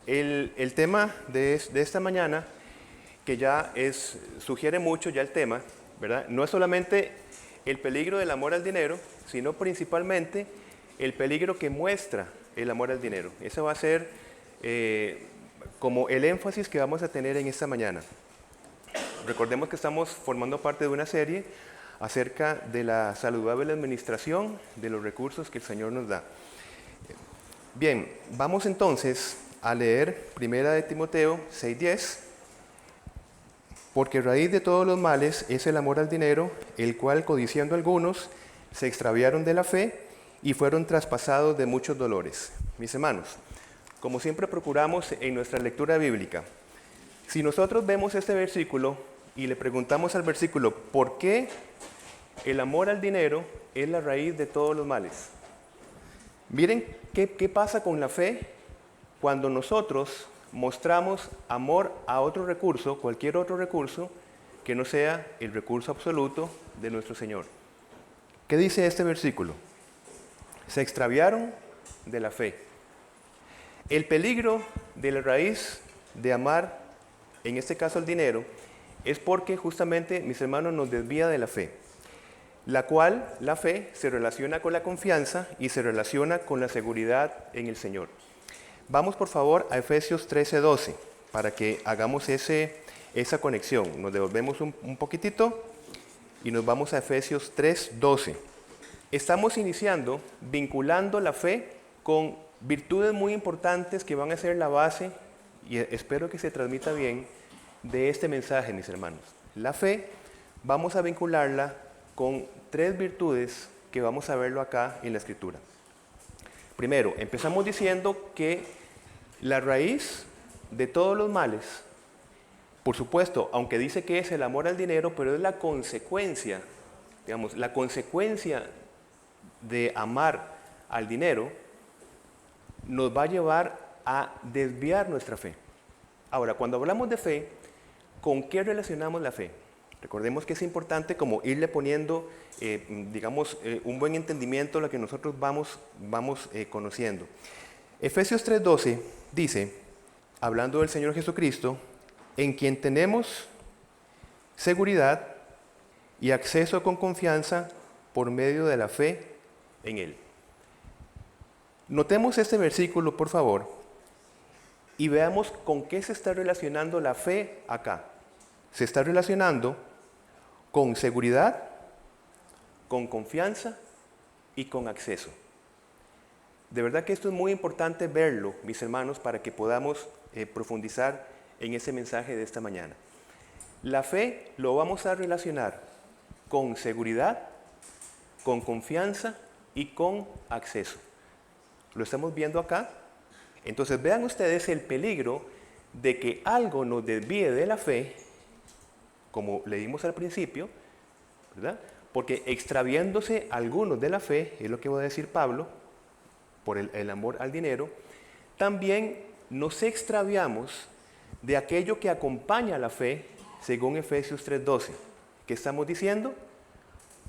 El tema de esta mañana, que sugiere mucho ya el tema, ¿verdad? No es solamente el peligro del amor al dinero, sino principalmente el peligro que muestra el amor al dinero. Ese va a ser como el énfasis que vamos a tener en esta mañana. Recordemos que estamos formando parte de una serie acerca de la saludable administración de los recursos que el Señor nos da. Bien, vamos entonces a leer 1 Timoteo 6:10. Porque raíz de todos los males es el amor al dinero, el cual, codiciando algunos, se extraviaron de la fe y fueron traspasados de muchos dolores. Mis hermanos, como siempre procuramos en nuestra lectura bíblica, si nosotros vemos este versículo y le preguntamos al versículo, ¿por qué el amor al dinero es la raíz de todos los males? Miren qué pasa con la fe cuando nosotros mostramos amor a otro recurso, cualquier otro recurso, que no sea el recurso absoluto de nuestro Señor. ¿Qué dice este versículo? Se extraviaron de la fe. El peligro de la raíz de amar, en este caso el dinero, es porque justamente, mis hermanos, nos desvía de la fe, la cual, la fe, se relaciona con la confianza y se relaciona con la seguridad en el Señor. Vamos por favor a Efesios 13:12 para que hagamos esa conexión. Nos devolvemos un poquitito y nos vamos a Efesios 3:12. Estamos iniciando, vinculando la fe con virtudes muy importantes que van a ser la base, y espero que se transmita bien, de este mensaje, mis hermanos. La fe, vamos a vincularla con 3 virtudes que vamos a verlo acá en la Escritura. Primero, empezamos diciendo que la raíz de todos los males, por supuesto, aunque dice que es el amor al dinero, pero es la consecuencia, digamos, la consecuencia de amar al dinero, nos va a llevar a desviar nuestra fe. Ahora, cuando hablamos de fe, ¿con qué relacionamos la fe? Recordemos que es importante como irle poniendo, un buen entendimiento a lo que nosotros vamos conociendo. Efesios 3:12 dice, hablando del Señor Jesucristo, en quien tenemos seguridad y acceso con confianza por medio de la fe en Él. Notemos este versículo, por favor, y veamos con qué se está relacionando la fe acá. Se está relacionando con seguridad, con confianza y con acceso. De verdad que esto es muy importante verlo, mis hermanos, para que podamos profundizar en ese mensaje de esta mañana. La fe lo vamos a relacionar con seguridad, con confianza y con acceso. ¿Lo estamos viendo acá? Entonces vean ustedes el peligro de que algo nos desvíe de la fe, como leímos al principio, ¿verdad? Porque extraviándose algunos de la fe, es lo que va a decir Pablo, por el amor al dinero, también nos extraviamos de aquello que acompaña la fe, según Efesios 3:12. ¿Qué estamos diciendo?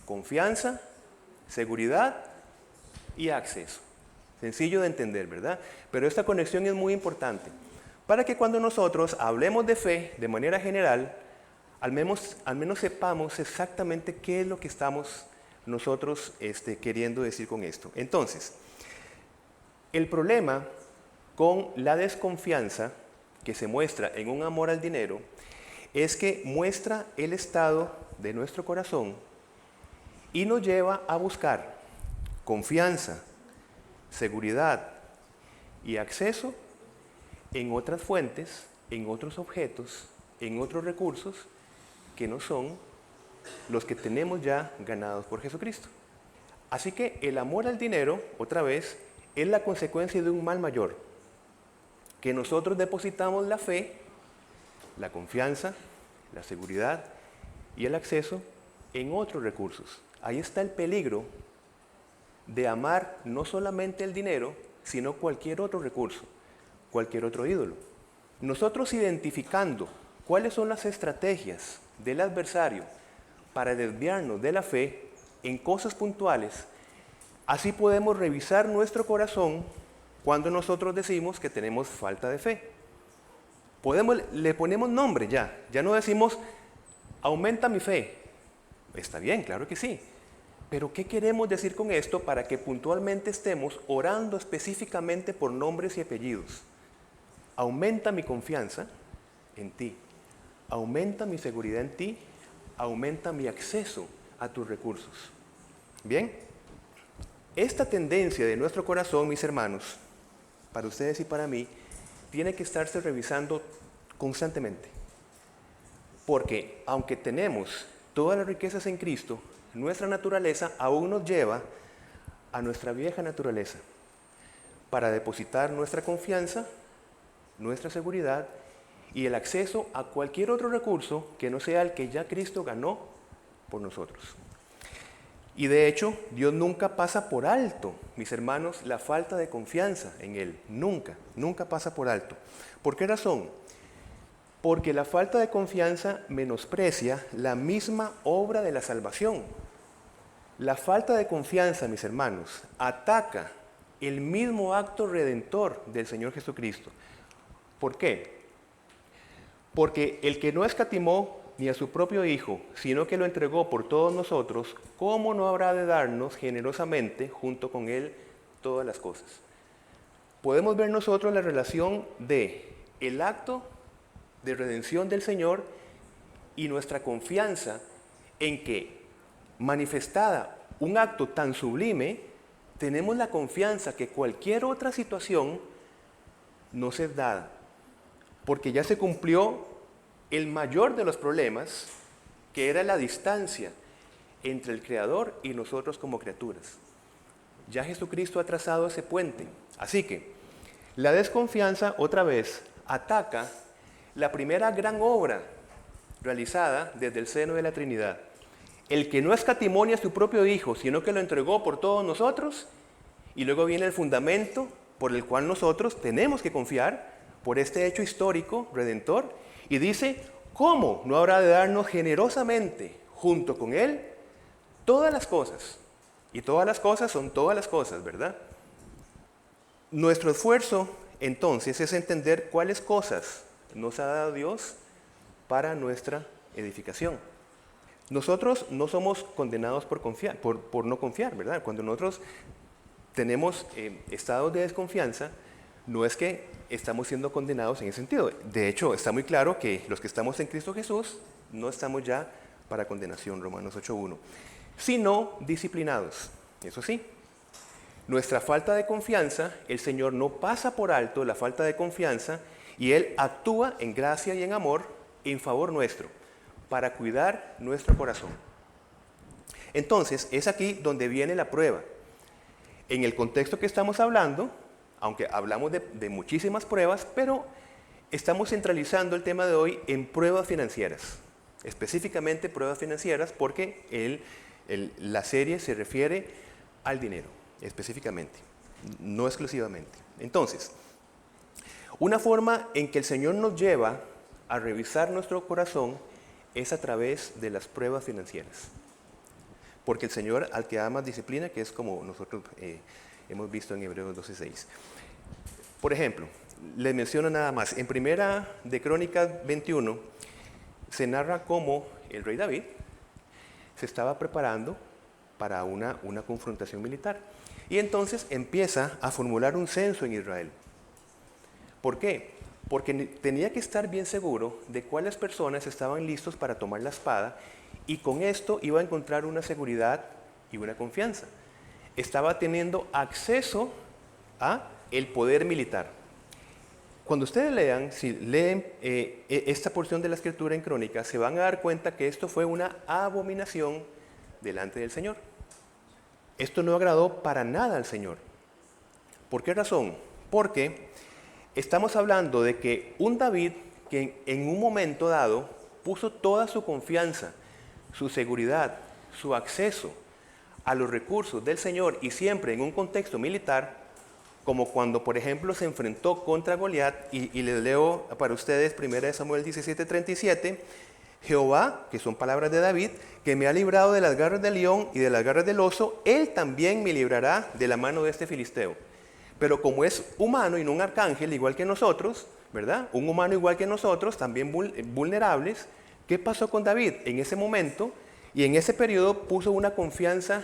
Confianza, seguridad y acceso. Sencillo de entender, ¿verdad? Pero esta conexión es muy importante para que cuando nosotros hablemos de fe de manera general, al menos sepamos exactamente qué es lo que estamos nosotros queriendo decir con esto. Entonces, el problema con la desconfianza que se muestra en un amor al dinero es que muestra el estado de nuestro corazón y nos lleva a buscar confianza, seguridad y acceso en otras fuentes, en otros objetos, en otros recursos que no son los que tenemos ya ganados por Jesucristo. Así que el amor al dinero, otra vez, es la consecuencia de un mal mayor, que nosotros depositamos la fe, la confianza, la seguridad y el acceso en otros recursos. Ahí está el peligro de amar no solamente el dinero, sino cualquier otro recurso, cualquier otro ídolo. Nosotros identificando cuáles son las estrategias del adversario para desviarnos de la fe en cosas puntuales, así podemos revisar nuestro corazón cuando nosotros decimos que tenemos falta de fe. Le ponemos nombre ya no decimos, aumenta mi fe. Está bien, claro que sí. Pero ¿qué queremos decir con esto para que puntualmente estemos orando específicamente por nombres y apellidos? Aumenta mi confianza en ti, aumenta mi seguridad en ti, aumenta mi acceso a tus recursos. Bien, esta tendencia de nuestro corazón, mis hermanos, para ustedes y para mí, tiene que estarse revisando constantemente. Porque aunque tenemos todas las riquezas en Cristo, nuestra naturaleza aún nos lleva a nuestra vieja naturaleza para depositar nuestra confianza, nuestra seguridad y el acceso a cualquier otro recurso que no sea el que ya Cristo ganó por nosotros. Y de hecho, Dios nunca pasa por alto, mis hermanos, la falta de confianza en Él. Nunca pasa por alto. ¿Por qué razón? Porque la falta de confianza menosprecia la misma obra de la salvación. La falta de confianza, mis hermanos, ataca el mismo acto redentor del Señor Jesucristo. ¿Por qué? Porque el que no escatimó ni a su propio Hijo, sino que lo entregó por todos nosotros, ¿cómo no habrá de darnos generosamente junto con Él todas las cosas? Podemos ver nosotros la relación de el acto de redención del Señor y nuestra confianza en que, manifestada un acto tan sublime, tenemos la confianza que cualquier otra situación nos es dada, porque ya se cumplió el mayor de los problemas, que era la distancia entre el Creador y nosotros como criaturas. Ya Jesucristo ha trazado ese puente. Así que la desconfianza, otra vez, ataca la primera gran obra realizada desde el seno de la Trinidad. El que no escatimó ni a su propio Hijo, sino que lo entregó por todos nosotros, y luego viene el fundamento por el cual nosotros tenemos que confiar por este hecho histórico, redentor, y dice, ¿cómo no habrá de darnos generosamente junto con Él todas las cosas? Y todas las cosas son todas las cosas, ¿verdad? Nuestro esfuerzo, entonces, es entender cuáles cosas nos ha dado Dios para nuestra edificación. Nosotros no somos condenados por no confiar, ¿verdad? Cuando nosotros tenemos estados de desconfianza, no es que estamos siendo condenados en ese sentido. De hecho, está muy claro que los que estamos en Cristo Jesús no estamos ya para condenación, Romanos 8:1, sino disciplinados. Eso sí, nuestra falta de confianza, el Señor no pasa por alto la falta de confianza y Él actúa en gracia y en amor en favor nuestro, para cuidar nuestro corazón. Entonces, es aquí donde viene la prueba. En el contexto que estamos hablando, aunque hablamos de muchísimas pruebas, pero estamos centralizando el tema de hoy en pruebas financieras. Específicamente pruebas financieras porque la serie se refiere al dinero, específicamente, no exclusivamente. Entonces, una forma en que el Señor nos lleva a revisar nuestro corazón es a través de las pruebas financieras. Porque el Señor al que ama disciplina, que es como nosotros hemos visto en Hebreos 12:6. Por ejemplo, les menciono nada más, en Primera de Crónicas 21 se narra cómo el rey David se estaba preparando para una confrontación militar. Y entonces empieza a formular un censo en Israel. ¿Por qué? Porque tenía que estar bien seguro de cuáles personas estaban listos para tomar la espada y con esto iba a encontrar una seguridad y una confianza. Estaba teniendo acceso a el poder militar. Cuando ustedes lean, si leen esta porción de la Escritura en Crónicas, se van a dar cuenta que esto fue una abominación delante del Señor. Esto no agradó para nada al Señor. ¿Por qué razón? Porque estamos hablando de que un David que en un momento dado puso toda su confianza, su seguridad, su acceso a los recursos del Señor y siempre en un contexto militar, como cuando, por ejemplo, se enfrentó contra Goliat, y les leo para ustedes 1 Samuel 17:37, Jehová, que son palabras de David, que me ha librado de las garras del león y de las garras del oso, él también me librará de la mano de este filisteo. Pero como es humano y no un arcángel igual que nosotros, ¿verdad? Un humano igual que nosotros, también vulnerables. ¿Qué pasó con David? En ese momento y en ese periodo puso una confianza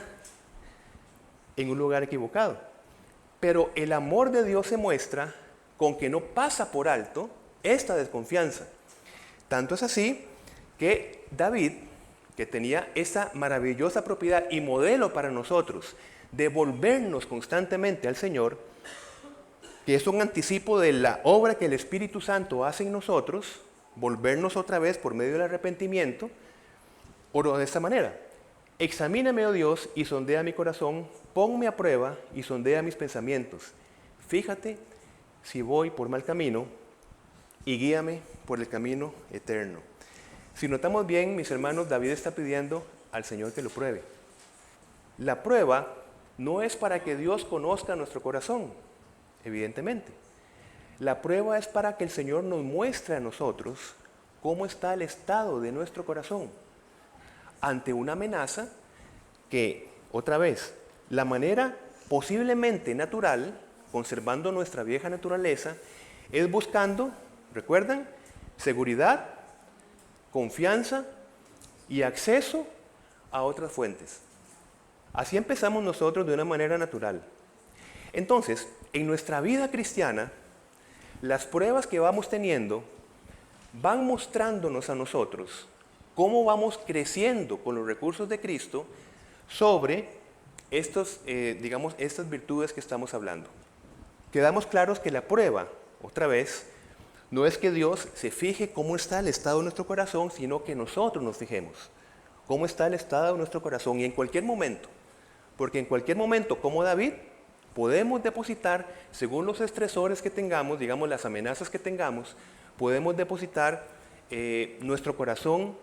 en un lugar equivocado. Pero el amor de Dios se muestra con que no pasa por alto esta desconfianza. Tanto es así que David, que tenía esa maravillosa propiedad y modelo para nosotros de volvernos constantemente al Señor, que es un anticipo de la obra que el Espíritu Santo hace en nosotros, volvernos otra vez por medio del arrepentimiento, oró de esta manera: examíname, oh Dios, y sondea mi corazón, ponme a prueba y sondea mis pensamientos. Fíjate si voy por mal camino y guíame por el camino eterno. Si notamos bien, mis hermanos, David está pidiendo al Señor que lo pruebe. La prueba no es para que Dios conozca nuestro corazón, evidentemente. La prueba es para que el Señor nos muestre a nosotros cómo está el estado de nuestro corazón ante una amenaza que, otra vez, la manera posiblemente natural, conservando nuestra vieja naturaleza, es buscando, ¿recuerdan? Seguridad, confianza y acceso a otras fuentes. Así empezamos nosotros de una manera natural. Entonces, en nuestra vida cristiana, las pruebas que vamos teniendo van mostrándonos a nosotros cómo vamos creciendo con los recursos de Cristo sobre estas virtudes que estamos hablando. Quedamos claros que la prueba, otra vez, no es que Dios se fije cómo está el estado de nuestro corazón, sino que nosotros nos fijemos cómo está el estado de nuestro corazón, y en cualquier momento, porque en cualquier momento, como David, podemos depositar, según los estresores que tengamos, digamos las amenazas que tengamos, podemos depositar nuestro corazón,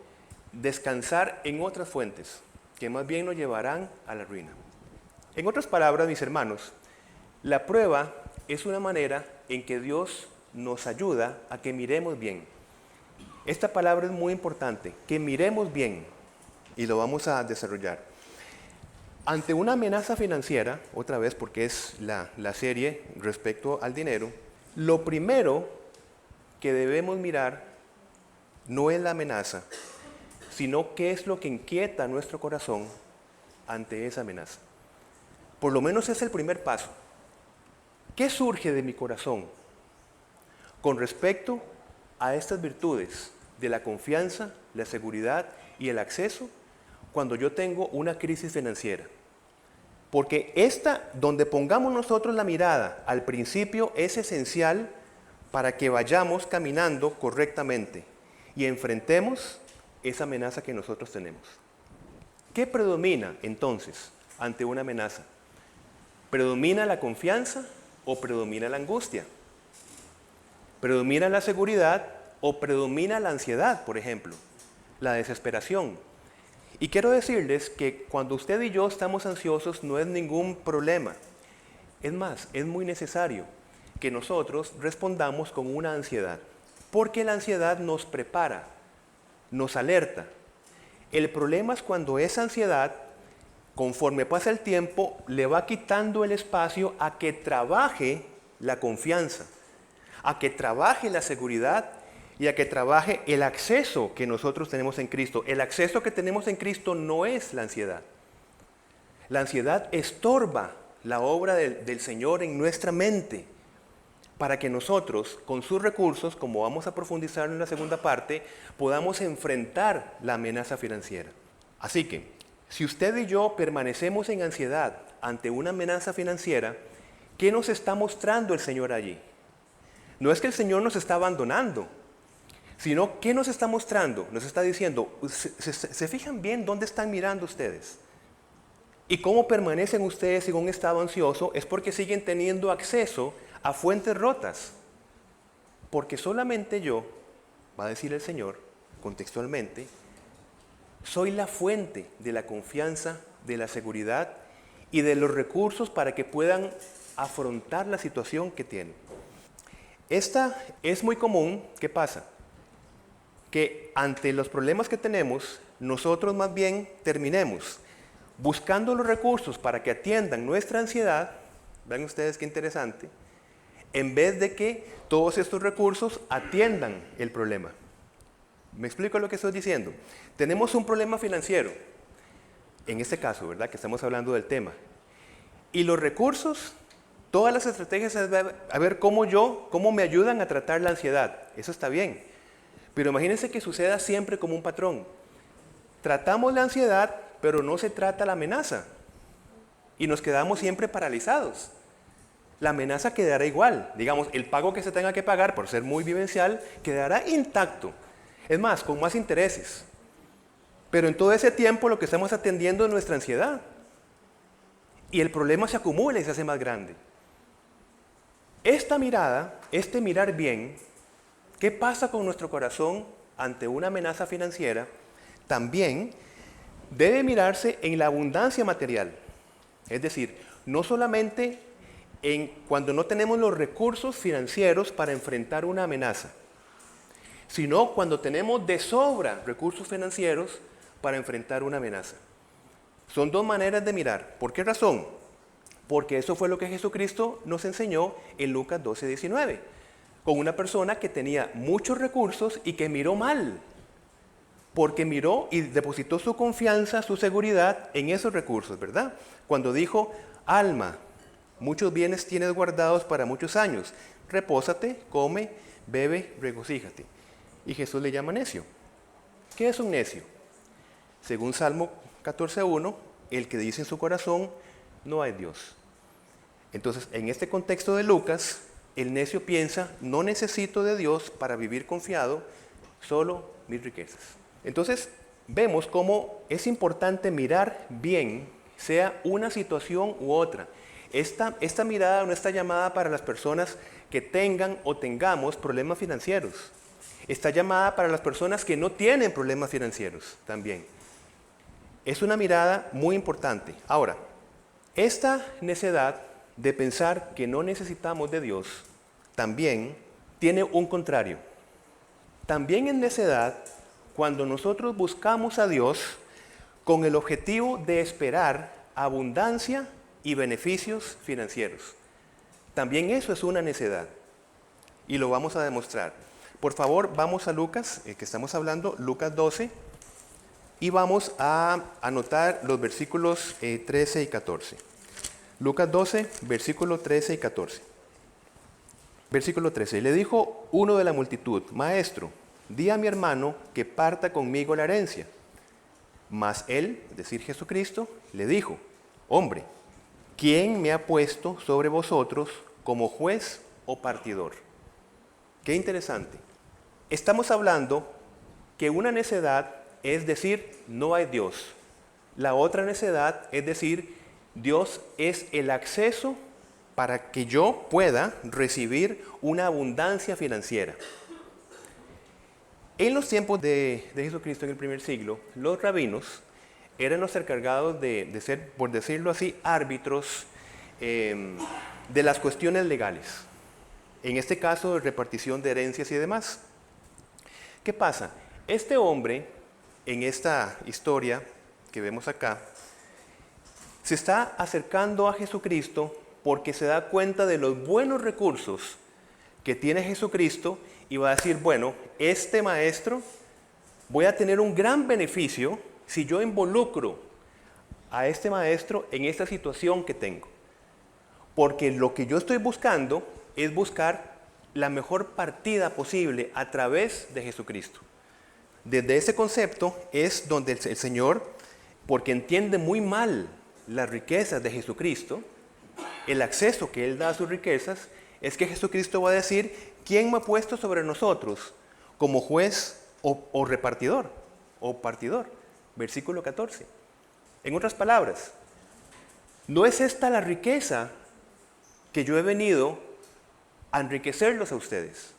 descansar en otras fuentes, que más bien nos llevarán a la ruina. En otras palabras, mis hermanos, la prueba es una manera en que Dios nos ayuda a que miremos bien. Esta palabra es muy importante, que miremos bien, y lo vamos a desarrollar. Ante una amenaza financiera, otra vez porque es la serie respecto al dinero, lo primero que debemos mirar no es la amenaza, sino qué es lo que inquieta nuestro corazón ante esa amenaza. Por lo menos es el primer paso. ¿Qué surge de mi corazón con respecto a estas virtudes de la confianza, la seguridad y el acceso cuando yo tengo una crisis financiera? Porque donde pongamos nosotros la mirada al principio es esencial para que vayamos caminando correctamente y enfrentemos esa amenaza que nosotros tenemos. ¿Qué predomina entonces ante una amenaza? ¿Predomina la confianza o predomina la angustia? ¿Predomina la seguridad o predomina la ansiedad, por ejemplo? La desesperación. Y quiero decirles que cuando usted y yo estamos ansiosos no es ningún problema. Es más, es muy necesario que nosotros respondamos con una ansiedad, porque la ansiedad nos prepara, nos alerta. El problema es cuando esa ansiedad, conforme pasa el tiempo, le va quitando el espacio a que trabaje la confianza, a que trabaje la seguridad y a que trabaje el acceso que nosotros tenemos en Cristo. El acceso que tenemos en Cristo no es la ansiedad. La ansiedad estorba la obra del Señor en nuestra mente para que nosotros, con sus recursos, como vamos a profundizar en la segunda parte, podamos enfrentar la amenaza financiera. Así que, si usted y yo permanecemos en ansiedad ante una amenaza financiera, ¿qué nos está mostrando el Señor allí? No es que el Señor nos está abandonando, sino ¿qué nos está mostrando? Nos está diciendo, ¿se fijan bien dónde están mirando ustedes? Y cómo permanecen ustedes en un estado ansioso es porque siguen teniendo acceso a fuentes rotas. Porque solamente yo, va a decir el Señor, contextualmente, soy la fuente de la confianza, de la seguridad y de los recursos para que puedan afrontar la situación que tienen. Esta es muy común. ¿Qué pasa? Que ante los problemas que tenemos, nosotros más bien terminemos buscando los recursos para que atiendan nuestra ansiedad, vean ustedes qué interesante, en vez de que todos estos recursos atiendan el problema. ¿Me explico lo que estoy diciendo? Tenemos un problema financiero, en este caso, ¿verdad? Que estamos hablando del tema. Y los recursos, todas las estrategias es a ver cómo me ayudan a tratar la ansiedad. Eso está bien. Pero imagínense que suceda siempre como un patrón. Tratamos la ansiedad, pero no se trata la amenaza. Y nos quedamos siempre paralizados. La amenaza quedará igual. Digamos, el pago que se tenga que pagar, por ser muy vivencial, quedará intacto. Es más, con más intereses. Pero en todo ese tiempo lo que estamos atendiendo es nuestra ansiedad. Y el problema se acumula y se hace más grande. Esta mirada, este mirar bien, ¿qué pasa con nuestro corazón ante una amenaza financiera? También debe mirarse en la abundancia material. Es decir, no solamente cuando no tenemos los recursos financieros para enfrentar una amenaza, sino cuando tenemos de sobra recursos financieros para enfrentar una amenaza. Son dos maneras de mirar. ¿Por qué razón? Porque eso fue lo que Jesucristo nos enseñó en Lucas 12:19, con una persona que tenía muchos recursos y que miró mal, porque miró y depositó su confianza, su seguridad en esos recursos, ¿verdad? Cuando dijo, alma, muchos bienes tienes guardados para muchos años, repósate, come, bebe, regocíjate. Y Jesús le llama necio. ¿Qué es un necio? Según Salmo 14:1, el que dice en su corazón, no hay Dios. Entonces, en este contexto de Lucas, el necio piensa, no necesito de Dios para vivir confiado, solo mis riquezas. Entonces, vemos cómo es importante mirar bien, sea una situación u otra. Esta mirada no está llamada para las personas que tengan o tengamos problemas financieros. Está llamada para las personas que no tienen problemas financieros también. Es una mirada muy importante. Ahora, esta necedad de pensar que no necesitamos de Dios también tiene un contrario. También es necedad cuando nosotros buscamos a Dios con el objetivo de esperar abundancia y beneficios financieros. También eso es una necedad y lo vamos a demostrar. Por favor, vamos a Lucas, que estamos hablando, Lucas 12, y vamos a anotar los versículos 13 y 14. Lucas 12, versículos 13 y 14. Versículo 13. Le dijo uno de la multitud, Maestro, di a mi hermano que parta conmigo la herencia. Mas él, es decir, Jesucristo, le dijo, Hombre, ¿quién me ha puesto sobre vosotros como juez o partidor? Qué interesante. Estamos hablando que una necedad es decir, no hay Dios. La otra necedad es decir, Dios es el acceso para que yo pueda recibir una abundancia financiera. En los tiempos de Jesucristo en el primer siglo, los rabinos eran los encargados de ser, por decirlo así, árbitros de las cuestiones legales. En este caso, de repartición de herencias y demás. ¿Qué pasa? Este hombre, en esta historia que vemos acá, se está acercando a Jesucristo porque se da cuenta de los buenos recursos que tiene Jesucristo y va a decir, bueno, este maestro voy a tener un gran beneficio si yo involucro a este maestro en esta situación que tengo. Porque lo que yo estoy buscando es buscar la mejor partida posible a través de Jesucristo. Desde ese concepto es donde el Señor, porque entiende muy mal las riquezas de Jesucristo, el acceso que Él da a sus riquezas, es que Jesucristo va a decir, ¿quién me ha puesto sobre nosotros como juez o repartidor o partidor? Versículo 14. En otras palabras, no es esta la riqueza que yo he venido a enriquecerlos a ustedes.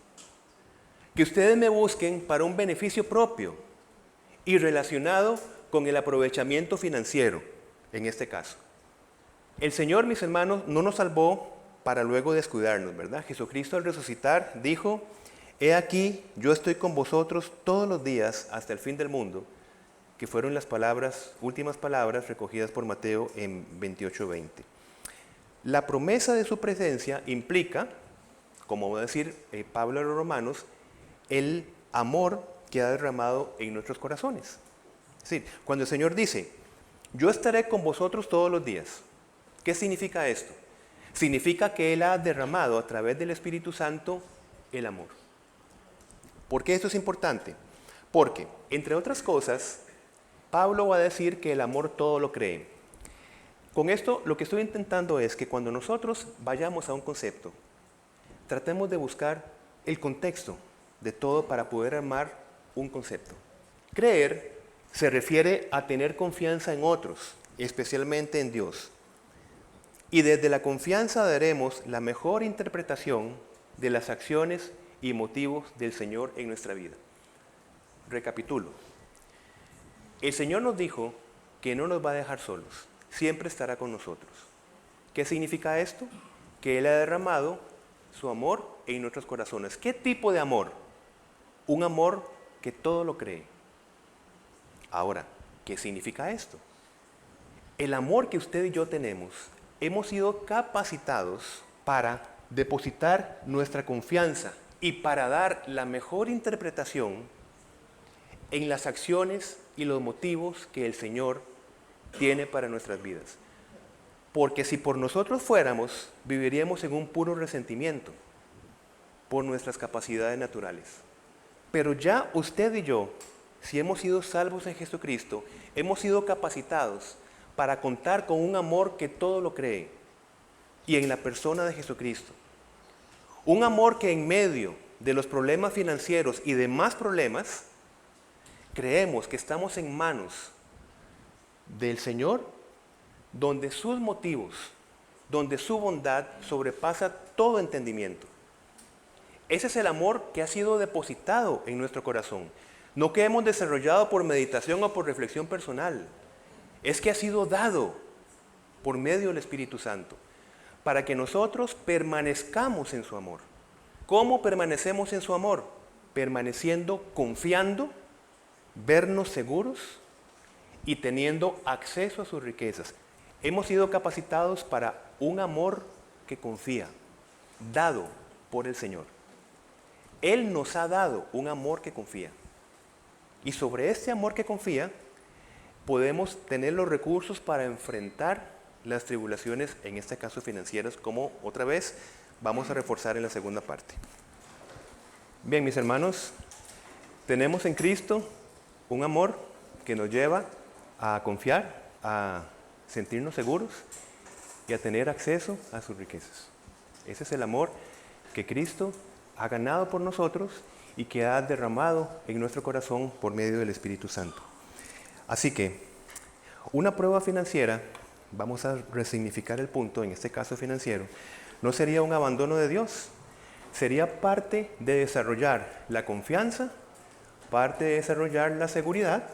Que ustedes me busquen para un beneficio propio y relacionado con el aprovechamiento financiero, en este caso. El Señor, mis hermanos, no nos salvó para luego descuidarnos, ¿verdad? Jesucristo al resucitar dijo, he aquí, yo estoy con vosotros todos los días hasta el fin del mundo, que fueron las últimas palabras recogidas por Mateo en 28:20. La promesa de su presencia implica, como va a decir Pablo a los Romanos, el amor que ha derramado en nuestros corazones. Es decir, cuando el Señor dice, yo estaré con vosotros todos los días, ¿qué significa esto? Significa que Él ha derramado a través del Espíritu Santo el amor. ¿Por qué esto es importante? Porque, entre otras cosas, Pablo va a decir que el amor todo lo cree. Con esto lo que estoy intentando es que cuando nosotros vayamos a un concepto, tratemos de buscar el contexto de todo para poder armar un concepto. Creer se refiere a tener confianza en otros, especialmente en Dios. Y desde la confianza daremos la mejor interpretación de las acciones y motivos del Señor en nuestra vida. Recapitulo. El Señor nos dijo que no nos va a dejar solos, siempre estará con nosotros. ¿Qué significa esto? Que Él ha derramado su amor en nuestros corazones. ¿Qué tipo de amor? Un amor que todo lo cree. Ahora, ¿qué significa esto? El amor que usted y yo tenemos, hemos sido capacitados para depositar nuestra confianza y para dar la mejor interpretación en las acciones y los motivos que el Señor tiene para nuestras vidas. Porque si por nosotros fuéramos, viviríamos en un puro resentimiento por nuestras capacidades naturales. Pero ya usted y yo, si hemos sido salvos en Jesucristo, hemos sido capacitados para contar con un amor que todo lo cree y en la persona de Jesucristo. Un amor que en medio de los problemas financieros y demás problemas, creemos que estamos en manos del Señor, donde sus motivos, donde su bondad sobrepasa todo entendimiento. Ese es el amor que ha sido depositado en nuestro corazón. No que hemos desarrollado por meditación o por reflexión personal. Es que ha sido dado por medio del Espíritu Santo para que nosotros permanezcamos en su amor. ¿Cómo permanecemos en su amor? Permaneciendo, confiando, vernos seguros y teniendo acceso a sus riquezas. Hemos sido capacitados para un amor que confía, dado por el Señor. Él nos ha dado un amor que confía. Y sobre este amor que confía, podemos tener los recursos para enfrentar las tribulaciones, en este caso financieras, como otra vez vamos a reforzar en la segunda parte. Bien, mis hermanos, tenemos en Cristo un amor que nos lleva a confiar, a sentirnos seguros y a tener acceso a sus riquezas. Ese es el amor que Cristo ha ganado por nosotros y que ha derramado en nuestro corazón por medio del Espíritu Santo. Así que, una prueba financiera, vamos a resignificar el punto, en este caso financiero, no sería un abandono de Dios, sería parte de desarrollar la confianza, parte de desarrollar la seguridad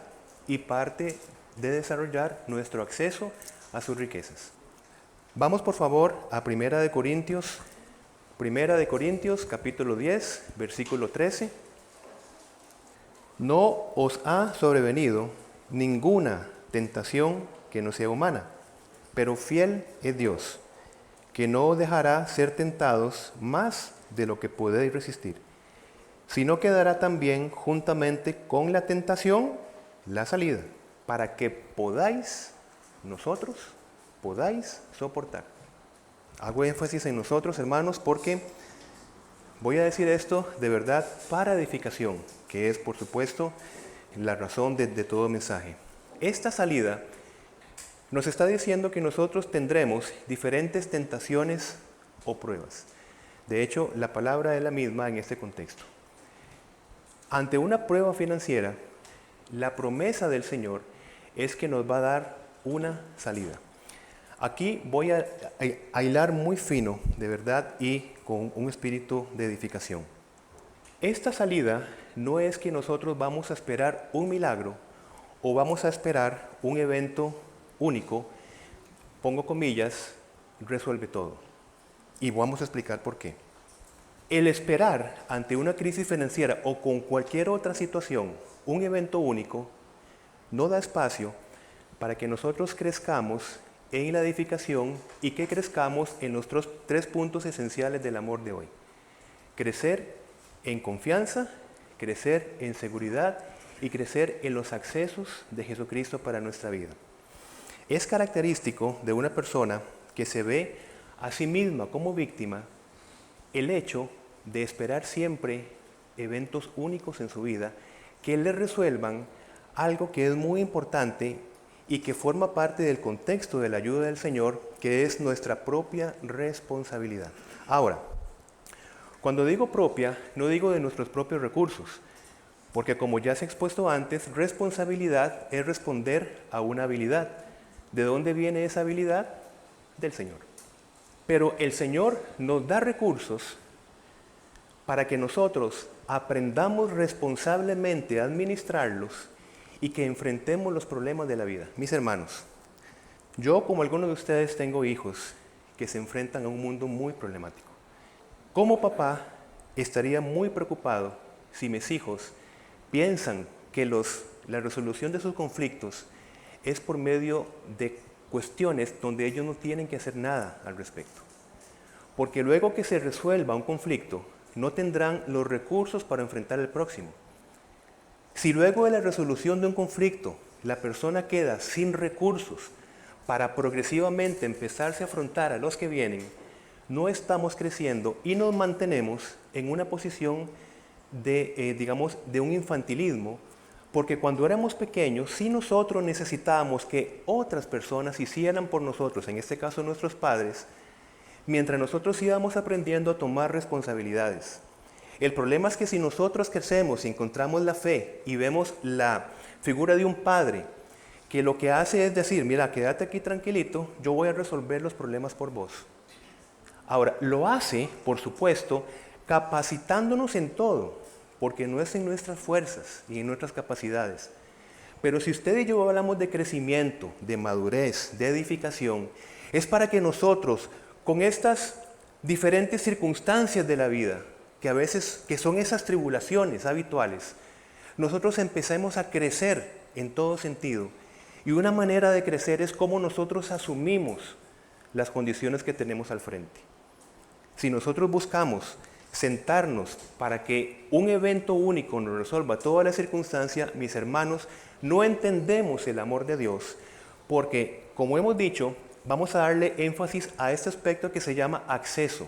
y parte de desarrollar nuestro acceso a sus riquezas. Vamos por favor a Primera de Corintios capítulo 10, versículo 13. No os ha sobrevenido ninguna tentación que no sea humana, pero fiel es Dios, que no os dejará ser tentados más de lo que podéis resistir, sino que dará también juntamente con la tentación la salida, para que nosotros podáis soportar. Hago énfasis en nosotros, hermanos, porque voy a decir esto de verdad para edificación, que es, por supuesto, la razón de todo mensaje. Esta salida nos está diciendo que nosotros tendremos diferentes tentaciones o pruebas. De hecho, la palabra es la misma en este contexto. Ante una prueba financiera, la promesa del Señor es que nos va a dar una salida. Aquí voy a hilar muy fino, de verdad, y con un espíritu de edificación. Esta salida no es que nosotros vamos a esperar un milagro o vamos a esperar un evento único, pongo comillas, resuelve todo. Y vamos a explicar por qué. El esperar ante una crisis financiera o con cualquier otra situación, un evento único, no da espacio para que nosotros crezcamos en la edificación y que crezcamos en los tres puntos esenciales del amor de hoy. Crecer en confianza, crecer en seguridad y crecer en los accesos de Jesucristo para nuestra vida. Es característico de una persona que se ve a sí misma como víctima el hecho de esperar siempre eventos únicos en su vida que le resuelvan algo que es muy importante y que forma parte del contexto de la ayuda del Señor, que es nuestra propia responsabilidad. Ahora, cuando digo propia, no digo de nuestros propios recursos, porque como ya se ha expuesto antes, responsabilidad es responder a una habilidad. ¿De dónde viene esa habilidad? Del Señor. Pero el Señor nos da recursos para que nosotros aprendamos responsablemente a administrarlos y que enfrentemos los problemas de la vida. Mis hermanos, yo como algunos de ustedes tengo hijos que se enfrentan a un mundo muy problemático. Como papá estaría muy preocupado si mis hijos piensan que la resolución de sus conflictos es por medio de cuestiones donde ellos no tienen que hacer nada al respecto. Porque luego que se resuelva un conflicto, no tendrán los recursos para enfrentar el próximo. Si luego de la resolución de un conflicto la persona queda sin recursos para progresivamente empezarse a afrontar a los que vienen, no estamos creciendo y nos mantenemos en una posición de un infantilismo, porque cuando éramos pequeños, sí nosotros necesitábamos que otras personas hicieran por nosotros, en este caso nuestros padres, mientras nosotros íbamos aprendiendo a tomar responsabilidades. El problema es que si nosotros crecemos y encontramos la fe y vemos la figura de un padre que lo que hace es decir, mira, quédate aquí tranquilito, yo voy a resolver los problemas por vos. Ahora, lo hace, por supuesto, capacitándonos en todo, porque no es en nuestras fuerzas y en nuestras capacidades. Pero si usted y yo hablamos de crecimiento, de madurez, de edificación, es para que nosotros, con estas diferentes circunstancias de la vida, que son esas tribulaciones habituales, nosotros empecemos a crecer en todo sentido. Y una manera de crecer es cómo nosotros asumimos las condiciones que tenemos al frente. Si nosotros buscamos sentarnos para que un evento único nos resuelva toda la circunstancia, mis hermanos, no entendemos el amor de Dios, porque, como hemos dicho, vamos a darle énfasis a este aspecto que se llama acceso.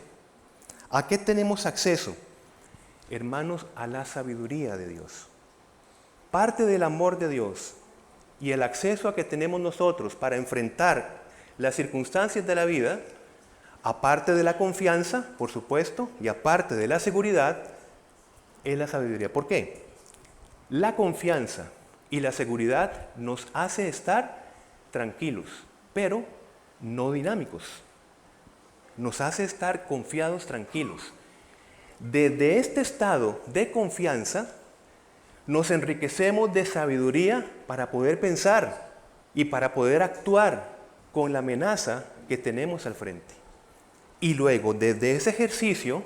¿A qué tenemos acceso? Hermanos, a la sabiduría de Dios. Parte del amor de Dios y el acceso a que tenemos nosotros para enfrentar las circunstancias de la vida, aparte de la confianza, por supuesto, y aparte de la seguridad, es la sabiduría. ¿Por qué? La confianza y la seguridad nos hace estar tranquilos, pero no dinámicos. Nos hace estar confiados, tranquilos. Desde este estado de confianza, nos enriquecemos de sabiduría para poder pensar y para poder actuar con la amenaza que tenemos al frente. Y luego, desde ese ejercicio,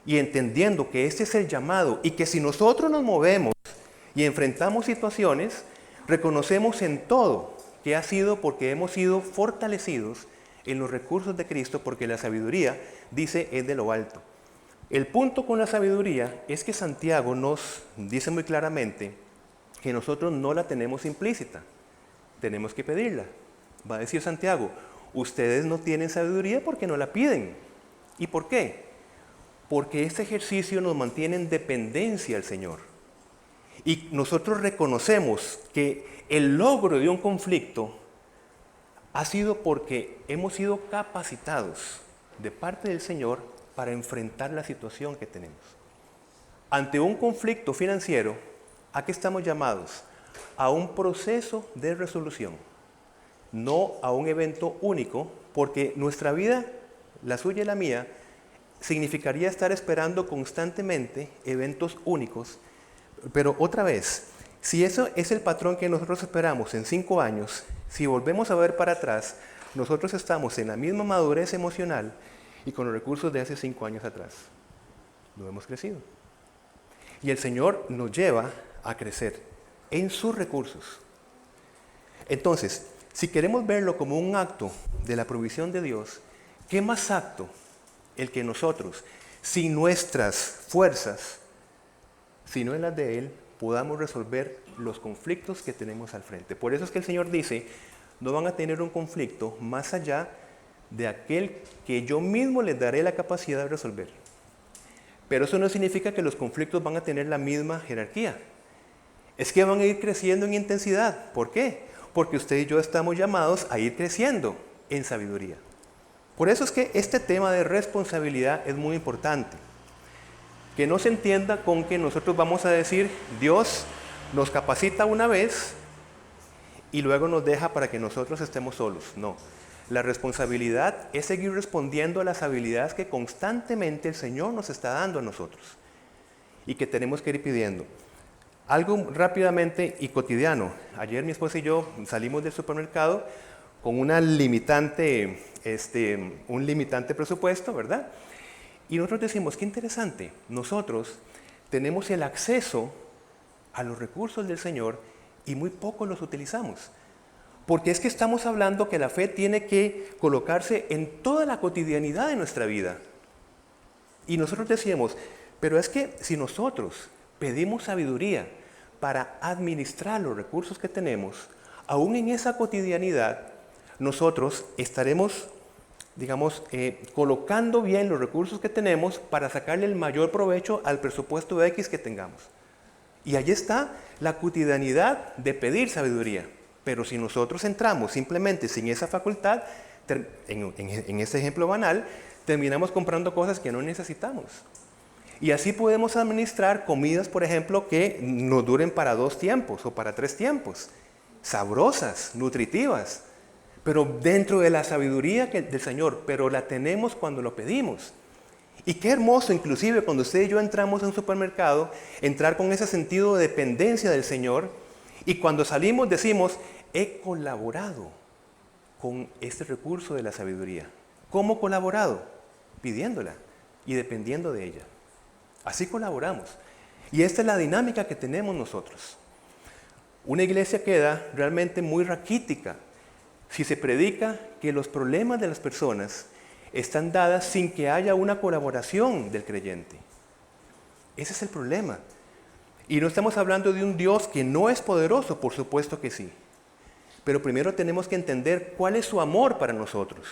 y entendiendo que este es el llamado, y que si nosotros nos movemos y enfrentamos situaciones, reconocemos en todo que ha sido porque hemos sido fortalecidos en los recursos de Cristo, porque la sabiduría, dice, es de lo alto. El punto con la sabiduría es que Santiago nos dice muy claramente que nosotros no la tenemos implícita, tenemos que pedirla. Va a decir Santiago, ustedes no tienen sabiduría porque no la piden. ¿Y por qué? Porque este ejercicio nos mantiene en dependencia al Señor. Y nosotros reconocemos que el logro de un conflicto ha sido porque hemos sido capacitados de parte del Señor para enfrentar la situación que tenemos. Ante un conflicto financiero, ¿a qué estamos llamados? A un proceso de resolución, no a un evento único, porque nuestra vida, la suya y la mía, significaría estar esperando constantemente eventos únicos. Pero otra vez, si eso es el patrón que nosotros esperamos en 5 años, si volvemos a ver para atrás, nosotros estamos en la misma madurez emocional y con los recursos de hace 5 años atrás. No hemos crecido. Y el Señor nos lleva a crecer en sus recursos. Entonces, Si queremos verlo como un acto de la provisión de Dios, ¿qué más acto el que nosotros, sin nuestras fuerzas, sino en las de Él, podamos resolver los conflictos que tenemos al frente? Por eso es que el Señor dice, no van a tener un conflicto más allá de aquel que yo mismo les daré la capacidad de resolver. Pero eso no significa que los conflictos van a tener la misma jerarquía. Es que van a ir creciendo en intensidad. ¿Por qué? Porque usted y yo estamos llamados a ir creciendo en sabiduría. Por eso es que este tema de responsabilidad es muy importante. Que no se entienda con que nosotros vamos a decir, Dios nos capacita una vez y luego nos deja para que nosotros estemos solos. No. La responsabilidad es seguir respondiendo a las habilidades que constantemente el Señor nos está dando a nosotros y que tenemos que ir pidiendo. Algo rápidamente y cotidiano. Ayer mi esposa y yo salimos del supermercado con un limitante presupuesto, ¿verdad? Y nosotros decimos, qué interesante, nosotros tenemos el acceso a los recursos del Señor y muy poco los utilizamos. Porque es que estamos hablando que la fe tiene que colocarse en toda la cotidianidad de nuestra vida. Y nosotros decíamos, pero es que si nosotros pedimos sabiduría para administrar los recursos que tenemos, aún en esa cotidianidad, nosotros estaremos, colocando bien los recursos que tenemos para sacarle el mayor provecho al presupuesto X que tengamos. Y allí está la cotidianidad de pedir sabiduría. Pero si nosotros entramos simplemente sin esa facultad, en ese ejemplo banal, terminamos comprando cosas que no necesitamos. Y así podemos administrar comidas, por ejemplo, que nos duren para 2 tiempos o para 3 tiempos. Sabrosas, nutritivas, pero dentro de la sabiduría del Señor, pero la tenemos cuando lo pedimos. Y qué hermoso, inclusive, cuando usted y yo entramos a un supermercado, entrar con ese sentido de dependencia del Señor, y cuando salimos decimos, he colaborado con este recurso de la sabiduría. ¿Cómo colaborado? Pidiéndola y dependiendo de ella. Así colaboramos. Y esta es la dinámica que tenemos nosotros. Una iglesia queda realmente muy raquítica si se predica que los problemas de las personas están dadas sin que haya una colaboración del creyente. Ese es el problema. Y no estamos hablando de un Dios que no es poderoso, por supuesto que sí. Pero primero tenemos que entender cuál es su amor para nosotros.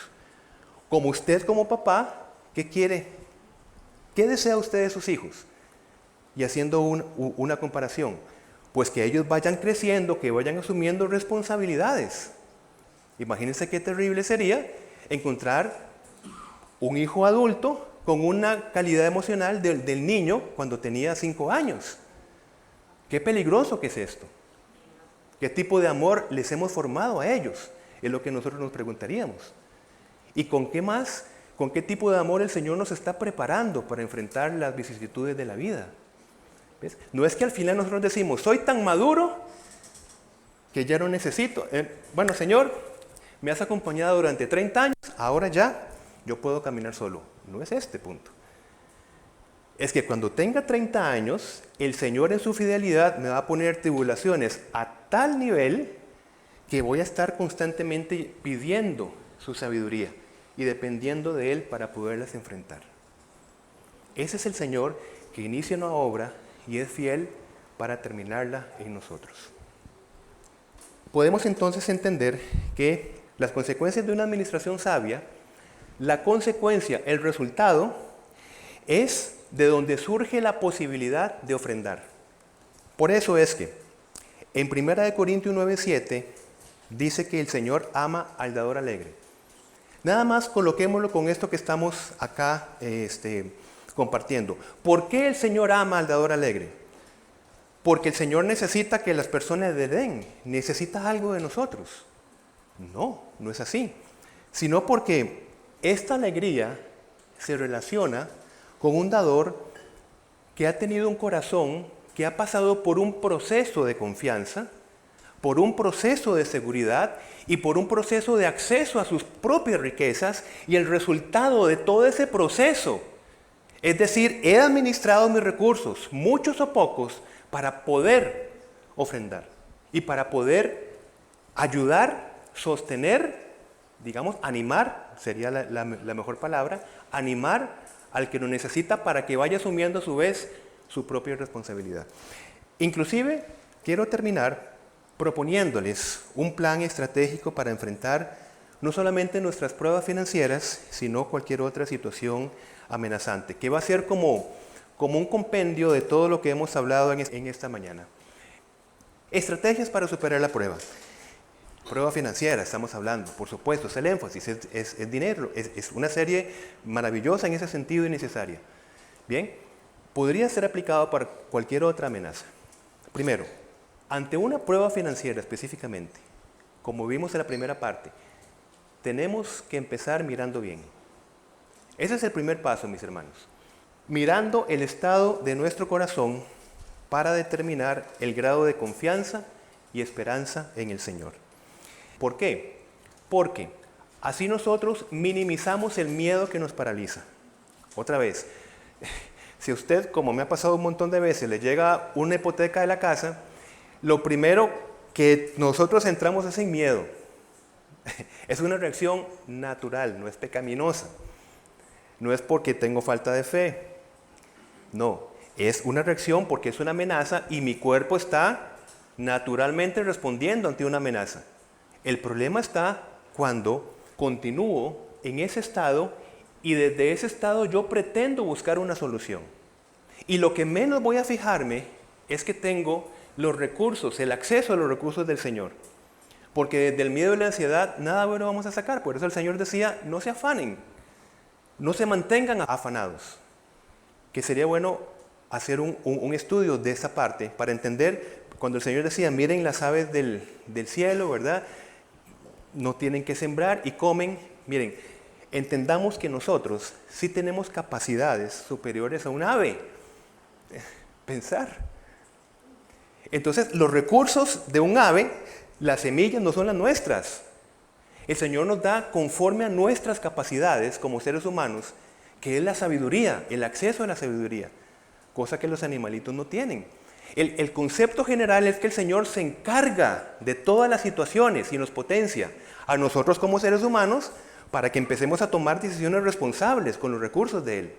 Como usted como papá, ¿qué quiere? ¿Qué desea usted de sus hijos? Y haciendo una comparación, pues que ellos vayan creciendo, que vayan asumiendo responsabilidades. Imagínense qué terrible sería encontrar un hijo adulto con una calidad emocional del niño cuando tenía 5 años. Qué peligroso que es esto. ¿Qué tipo de amor les hemos formado a ellos? Es lo que nosotros nos preguntaríamos. ¿Y con qué más? ¿Con qué tipo de amor el Señor nos está preparando para enfrentar las vicisitudes de la vida? ¿Ves? No es que al final nosotros decimos, soy tan maduro que ya no necesito. Bueno, Señor, me has acompañado durante 30 años, ahora ya yo puedo caminar solo. No es este punto. Es que cuando tenga 30 años, el Señor en su fidelidad me va a poner tribulaciones a tal nivel que voy a estar constantemente pidiendo su sabiduría y dependiendo de Él para poderlas enfrentar. Ese es el Señor que inicia una obra y es fiel para terminarla en nosotros. Podemos entonces entender que las consecuencias de una administración sabia, la consecuencia, el resultado, es de donde surge la posibilidad de ofrendar. Por eso es que en 1 Corintios 9:7 dice que el Señor ama al dador alegre. Nada más coloquémoslo con esto que estamos acá compartiendo. ¿Por qué el Señor ama al dador alegre? Porque el Señor necesita que las personas le den, necesita algo de nosotros. No, no es así. Sino porque esta alegría se relaciona con un dador que ha tenido un corazón que ha pasado por un proceso de confianza, por un proceso de seguridad y por un proceso de acceso a sus propias riquezas, y el resultado de todo ese proceso, es decir, he administrado mis recursos, muchos o pocos, para poder ofrendar y para poder ayudar sostener, digamos, animar, sería la mejor palabra, animar al que lo necesita para que vaya asumiendo a su vez su propia responsabilidad. Inclusive, quiero terminar proponiéndoles un plan estratégico para enfrentar no solamente nuestras pruebas financieras, sino cualquier otra situación amenazante, que va a ser como un compendio de todo lo que hemos hablado en esta mañana. Estrategias para superar la prueba. Prueba financiera, estamos hablando, por supuesto, es el énfasis, es dinero, es una serie maravillosa en ese sentido y necesaria. Bien, podría ser aplicado para cualquier otra amenaza. Primero, ante una prueba financiera específicamente, como vimos en la primera parte, tenemos que empezar mirando bien. Ese es el primer paso, mis hermanos. Mirando el estado de nuestro corazón para determinar el grado de confianza y esperanza en el Señor. ¿Por qué? Porque así nosotros minimizamos el miedo que nos paraliza. Otra vez, si a usted, como me ha pasado un montón de veces, le llega una hipoteca de la casa, lo primero que nosotros entramos es en miedo. Es una reacción natural, no es pecaminosa. No es porque tengo falta de fe. No, es una reacción porque es una amenaza y mi cuerpo está naturalmente respondiendo ante una amenaza. El problema está cuando continúo en ese estado y desde ese estado yo pretendo buscar una solución. Y lo que menos voy a fijarme es que tengo los recursos, el acceso a los recursos del Señor. Porque desde el miedo y la ansiedad nada bueno vamos a sacar. Por eso el Señor decía, no se afanen, no se mantengan afanados. Que sería bueno hacer un estudio de esa parte para entender, cuando el Señor decía, miren las aves del cielo, ¿verdad? No tienen que sembrar y comen. Miren, entendamos que nosotros sí tenemos capacidades superiores a un ave. Pensar. Entonces, los recursos de un ave, las semillas no son las nuestras. El Señor nos da conforme a nuestras capacidades como seres humanos, que es la sabiduría, el acceso a la sabiduría, cosa que los animalitos no tienen. El concepto general es que el Señor se encarga de todas las situaciones y nos potencia a nosotros como seres humanos para que empecemos a tomar decisiones responsables con los recursos de Él.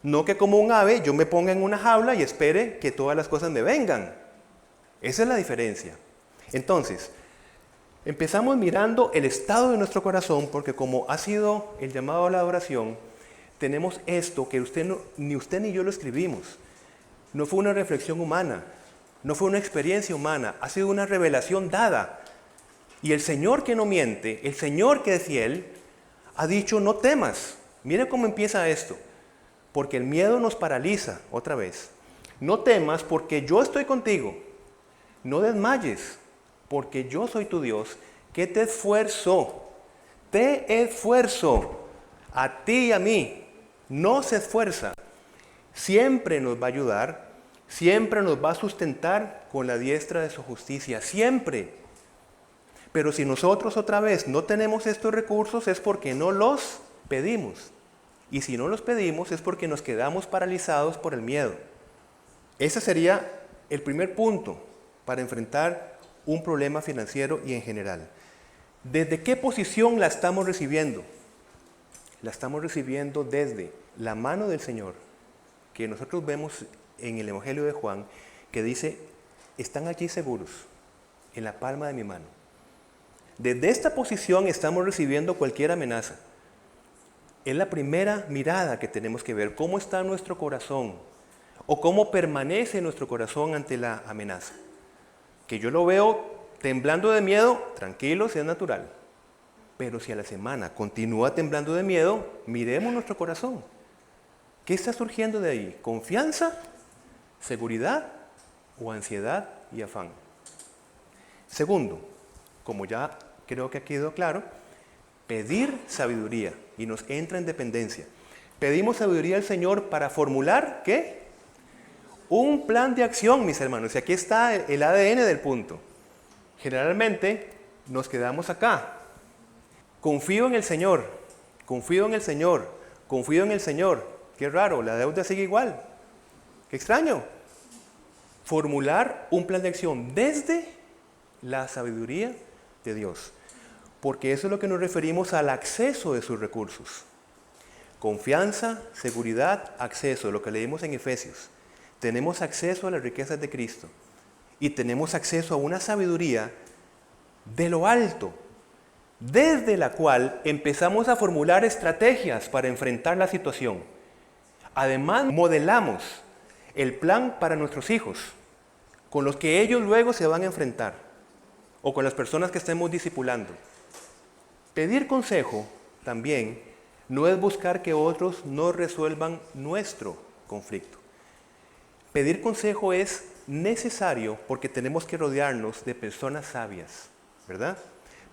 No que como un ave yo me ponga en una jaula y espere que todas las cosas me vengan. Esa es la diferencia. Entonces, empezamos mirando el estado de nuestro corazón porque como ha sido el llamado a la adoración, tenemos esto que ni usted ni yo lo escribimos. No fue una reflexión humana, no fue una experiencia humana, ha sido una revelación dada. Y el Señor que no miente, el Señor que es fiel, ha dicho no temas. Mire cómo empieza esto, porque el miedo nos paraliza, otra vez. No temas porque yo estoy contigo, no desmayes, porque yo soy tu Dios, que te esfuerzo a ti y a mí, no se esfuerza. Siempre nos va a ayudar, siempre nos va a sustentar con la diestra de su justicia, siempre. Pero si nosotros otra vez no tenemos estos recursos es porque no los pedimos. Y si no los pedimos es porque nos quedamos paralizados por el miedo. Ese sería el primer punto para enfrentar un problema financiero y en general. ¿Desde qué posición la estamos recibiendo? La estamos recibiendo desde la mano del Señor, que nosotros vemos en el Evangelio de Juan, que dice, están allí seguros, en la palma de mi mano. Desde esta posición estamos recibiendo cualquier amenaza. Es la primera mirada que tenemos que ver, cómo está nuestro corazón, o cómo permanece nuestro corazón ante la amenaza. Que yo lo veo temblando de miedo, tranquilo, si es natural. Pero si a la semana continúa temblando de miedo, miremos nuestro corazón. ¿Qué está surgiendo de ahí? ¿Confianza, seguridad o ansiedad y afán? Segundo, como ya creo que ha quedado claro, pedir sabiduría y nos entra en dependencia. Pedimos sabiduría al Señor para formular, ¿qué? Un plan de acción, mis hermanos. Y aquí está el ADN del punto. Generalmente nos quedamos acá. Confío en el Señor, confío en el Señor, confío en el Señor. Qué raro, la deuda sigue igual. Qué extraño. Formular un plan de acción desde la sabiduría de Dios. porque eso es lo que nos referimos al acceso de sus recursos. Confianza, seguridad, acceso, lo que leímos en Efesios. Tenemos acceso a las riquezas de Cristo y tenemos acceso a una sabiduría de lo alto, desde la cual empezamos a formular estrategias para enfrentar la situación. Además, modelamos el plan para nuestros hijos, con los que ellos luego se van a enfrentar, o con las personas que estemos discipulando. Pedir consejo también no es buscar que otros no resuelvan nuestro conflicto. Pedir consejo es necesario porque tenemos que rodearnos de personas sabias, ¿verdad?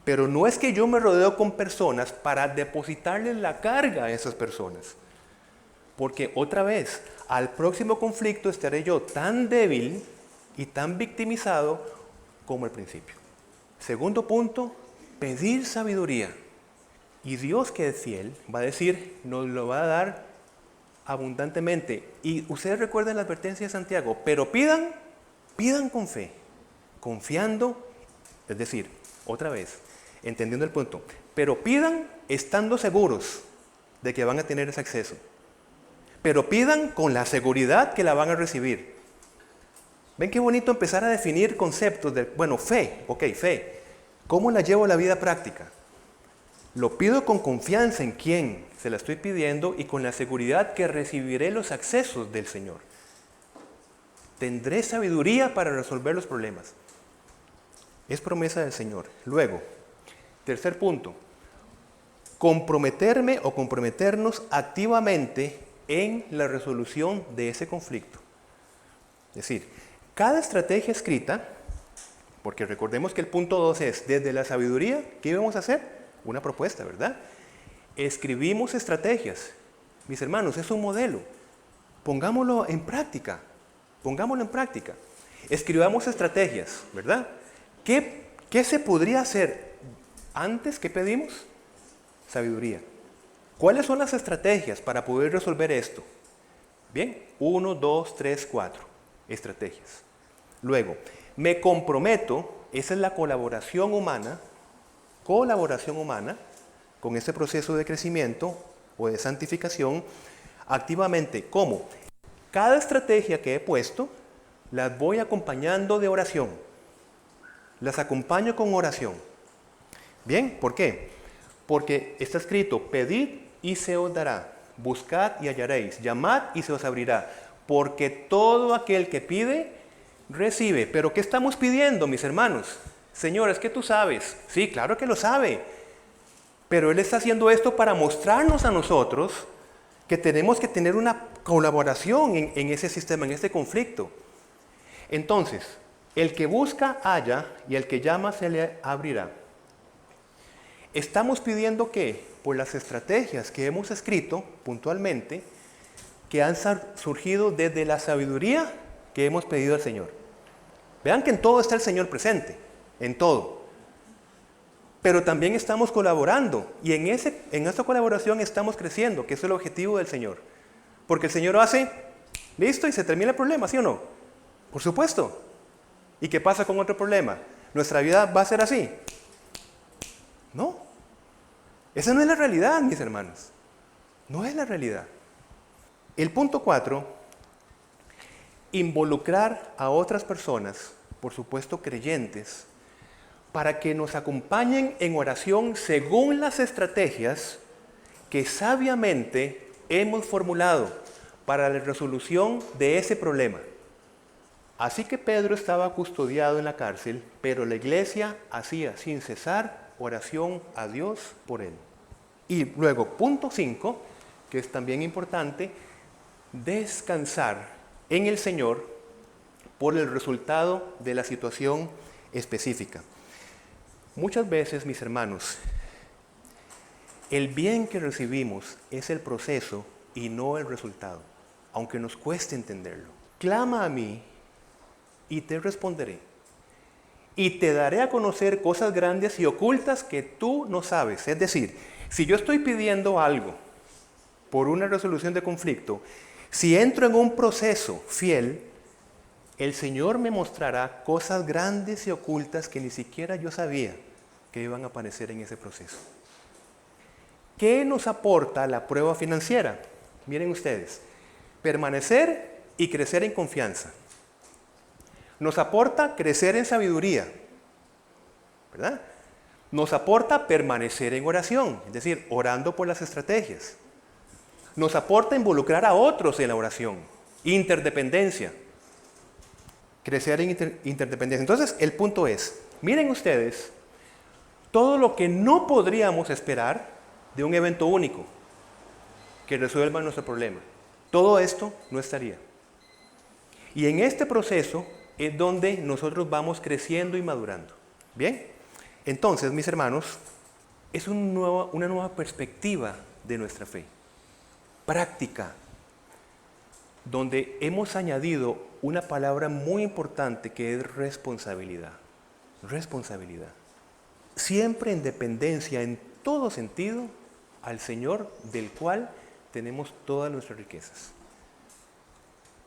Pero no es que yo me rodeo con personas para depositarles la carga a esas personas. Porque otra vez, al próximo conflicto estaré yo tan débil y tan victimizado como al principio. Segundo punto, pedir sabiduría. Y Dios, que es fiel, va a decir, nos lo va a dar abundantemente. Y ustedes recuerdan la advertencia de Santiago, pero pidan con fe, confiando, es decir, otra vez, entendiendo el punto, pero pidan estando seguros de que van a tener ese acceso. Pero pidan con la seguridad que la van a recibir. ¿Ven qué bonito empezar a definir conceptos de, fe, fe. ¿Cómo la llevo a la vida práctica? Lo pido con confianza en quién se la estoy pidiendo y con la seguridad que recibiré los accesos del Señor. Tendré sabiduría para resolver los problemas. Es promesa del Señor. Luego, tercer punto, comprometerme o comprometernos activamente en la resolución de ese conflicto. Es decir, cada estrategia escrita, porque recordemos que el punto 2 es, desde la sabiduría, ¿qué íbamos a hacer? Una propuesta, ¿verdad? Escribimos estrategias. Mis hermanos, es un modelo. Pongámoslo en práctica. Escribamos estrategias, ¿verdad? ¿Qué se podría hacer antes que pedimos? Sabiduría. ¿Cuáles son las estrategias para poder resolver esto? Bien, 1, 2, 3, 4 estrategias. Luego, me comprometo, esa es la colaboración humana con este proceso de crecimiento o de santificación activamente. ¿Cómo? Cada estrategia que he puesto, las voy acompañando de oración. Las acompaño con oración. Bien, ¿por qué? Porque está escrito, pedid y se os dará, buscad y hallaréis, llamad y se os abrirá, porque todo aquel que pide, recibe. ¿Pero qué estamos pidiendo, mis hermanos? Señor, es que tú sabes. Sí, claro que lo sabe. Pero Él está haciendo esto para mostrarnos a nosotros que tenemos que tener una colaboración en ese sistema, en este conflicto. Entonces, el que busca, halla, y el que llama, se le abrirá. Estamos pidiendo que, por las estrategias que hemos escrito puntualmente, que han surgido desde la sabiduría que hemos pedido al Señor. Vean que en todo está el Señor presente, en todo. Pero también estamos colaborando, y en esta colaboración estamos creciendo, que es el objetivo del Señor. Porque el Señor hace, listo, y se termina el problema, ¿sí o no? Por supuesto. ¿Y qué pasa con otro problema? ¿Nuestra vida va a ser así? No. Esa no es la realidad, mis hermanos. No es la realidad. El punto 4, involucrar a otras personas, por supuesto creyentes, para que nos acompañen en oración según las estrategias que sabiamente hemos formulado para la resolución de ese problema. Así que Pedro estaba custodiado en la cárcel, pero la iglesia hacía sin cesar oración a Dios por él. Y luego, punto 5, que es también importante, descansar en el Señor por el resultado de la situación específica. Muchas veces, mis hermanos, el bien que recibimos es el proceso y no el resultado, aunque nos cueste entenderlo. Clama a mí y te responderé. Y te daré a conocer cosas grandes y ocultas que tú no sabes. Es decir, si yo estoy pidiendo algo por una resolución de conflicto, si entro en un proceso fiel, el Señor me mostrará cosas grandes y ocultas que ni siquiera yo sabía. que iban a aparecer en ese proceso. ¿Qué nos aporta la prueba financiera? Miren ustedes, permanecer y crecer en confianza. Nos aporta crecer en sabiduría, ¿verdad? Nos aporta permanecer en oración, es decir, orando por las estrategias. Nos aporta involucrar a otros en la oración, interdependencia, crecer en interdependencia. Entonces, el punto es, miren ustedes, todo lo que no podríamos esperar de un evento único que resuelva nuestro problema. Todo esto no estaría. Y en este proceso es donde nosotros vamos creciendo y madurando. Bien, entonces, mis hermanos, es una nueva perspectiva de nuestra fe. Práctica, donde hemos añadido una palabra muy importante que es responsabilidad. Responsabilidad. Siempre en dependencia, en todo sentido, al Señor del cual tenemos todas nuestras riquezas.